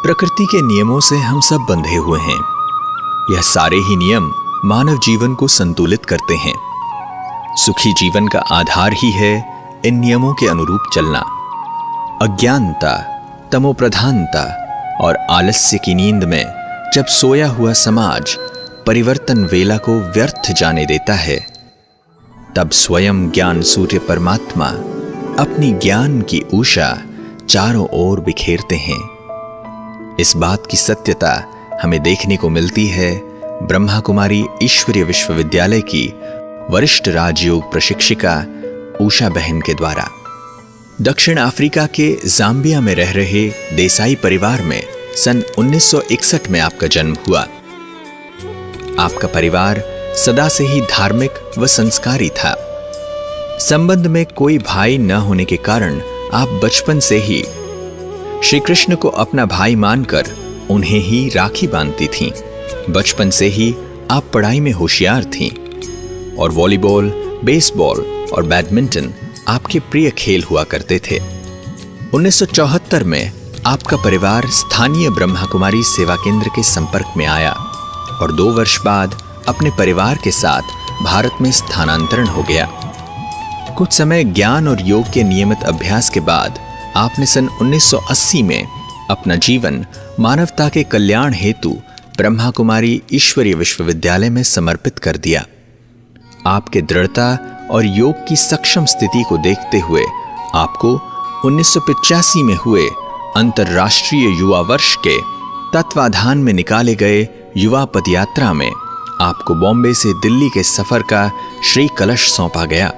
प्रकृति के नियमों से हम सब बंधे हुए हैं। यह सारे ही नियम मानव जीवन को संतुलित करते हैं। सुखी जीवन का आधार ही है इन नियमों के अनुरूप चलना। अज्ञानता, तमोप्रधानता और आलस्य की नींद में जब सोया हुआ समाज परिवर्तन वेला को व्यर्थ जाने देता है, तब स्वयं ज्ञान सूर्य परमात्मा अपनी ज्ञान की ऊषा चारों ओर बिखेरते हैं। इस बात की सत्यता हमें देखने को मिलती है ब्रह्मा कुमारी ईश्वरीय विश्वविद्यालय की वरिष्ठ राजयोग प्रशिक्षिका उषा बहन के द्वारा। दक्षिण अफ्रीका के जाम्बिया में रह रहे देसाई परिवार में सन 1961 में आपका जन्म हुआ। आपका परिवार सदा से ही धार्मिक व संस्कारी था। संबंध में कोई भाई न होने के कारण आप बचपन से ही श्री कृष्ण को अपना भाई मानकर उन्हें ही राखी बांधती थीं। बचपन से ही आप पढ़ाई में होशियार थीं और वॉलीबॉल, बेसबॉल और बैडमिंटन आपके प्रिय खेल हुआ करते थे। 1974 में आपका परिवार स्थानीय ब्रह्मा कुमारी सेवा केंद्र के संपर्क में आया और 2 वर्ष बाद अपने परिवार के साथ भारत में स्थानांतरण हो गया। कुछ समय ज्ञान और योग के नियमित अभ्यास के बाद आपने सन 1980 में अपना जीवन मानवता के कल्याण हेतु ब्रह्मा कुमारी ईश्वरीय विश्वविद्यालय में समर्पित कर दिया। आपके दृढ़ता और योग की सक्षम स्थिति को देखते हुए आपको 1985 में हुए अंतर्राष्ट्रीय युवा वर्ष के तत्वाधान में निकाले गए युवा पदयात्रा में आपको बॉम्बे से दिल्ली के सफर का श्री कलश सौंपा गया।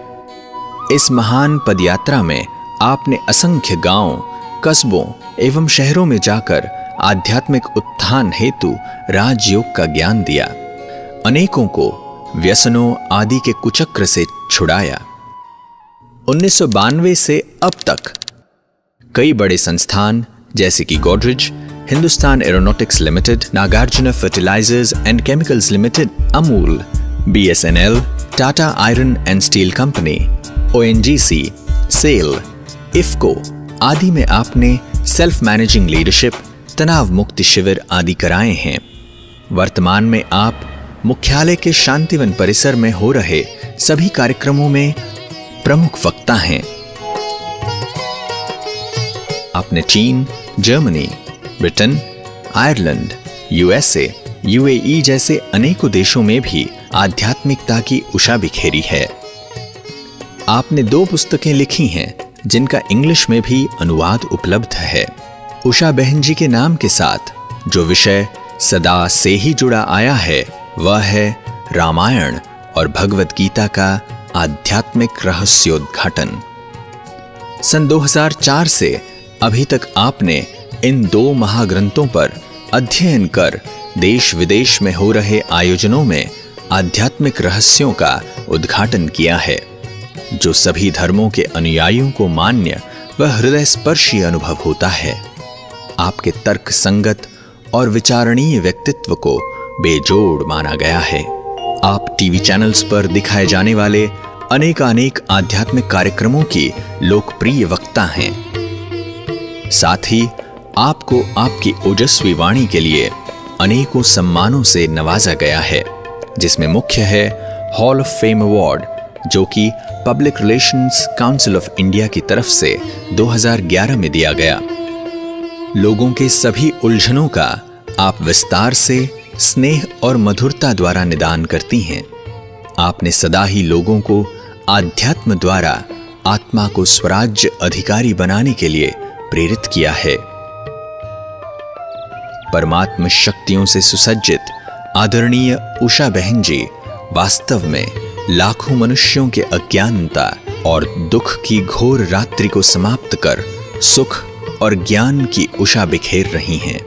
इस महान पदयात्रा में आपने असंख्य गांवों, कस्बों एवं शहरों में जाकर आध्यात्मिक उत्थान हेतु राजयोग का ज्ञान दिया। अनेकों को व्यसनों आदि के कुचक्र से छुड़ाया। 1992 से अब तक कई बड़े संस्थान जैसे कि Godrej, Hindustan Aeronautics Limited, Nagarjuna Fertilizers and Chemicals Limited, Amul, BSNL, Tata Iron and Steel Company, ONGC, SAIL, IFFCO आदि में आपने सेल्फ मैनेजिंग लीडरशिप, तनाव मुक्ति शिविर आदि कराए हैं। वर्तमान में आप मुख्यालय के शांतिवन परिसर में हो रहे सभी कार्यक्रमों में प्रमुख वक्ता हैं। आपने चीन, Germany, Britain, Ireland, USA, UAE जैसे अनेकों देशों में भी आध्यात्मिकता की उषा बिखेरी है। आपने 2 पुस्तकें लिखी हैं जिनका इंग्लिश में भी अनुवाद उपलब्ध है। उषा बहन जी के नाम के साथ जो विषय सदा से ही जुड़ा आया है वह है रामायण और भगवत गीता का आध्यात्मिक रहस्योद्घाटन। सन 2004 से अभी तक आपने इन 2 महाग्रंथों पर अध्ययन कर देश विदेश में हो रहे आयोजनों में आध्यात्मिक रहस्यों का उद्घाटन किया है, जो सभी धर्मों के अनुयायियों को मान्य व हृदय स्पर्शी अनुभव होता है। आपके तर्क संगत और विचारणीय व्यक्तित्व को बेजोड़ माना गया है। आप टीवी चैनल्स पर दिखाए जाने वाले अनेकानेक आध्यात्मिक कार्यक्रमों की लोकप्रिय वक्ता हैं। साथ ही आपको आपकी ओजस्वी वाणी के लिए अनेकों सम्मानों से नवाजा गया है, जिसमें मुख्य है हॉल ऑफ फेम अवार्ड, जो कि public relations council of India की तरफ से 2011 में दिया गया। लोगों के सभी उलझनों का आप विस्तार से स्नेह और मधुरता द्वारा निदान करती हैं। आपने सदा ही लोगों को आध्यात्म द्वारा आत्मा को स्वराज्य अधिकारी बनाने के लिए प्रेरित किया है। परमात्म शक्तियों से सुसज्जित आदरणीय उषा बहन जी वास्तव में लाखों मनुष्यों के अज्ञानता और दुख की घोर रात्रि को समाप्त कर सुख और ज्ञान की उषा बिखेर रही हैं।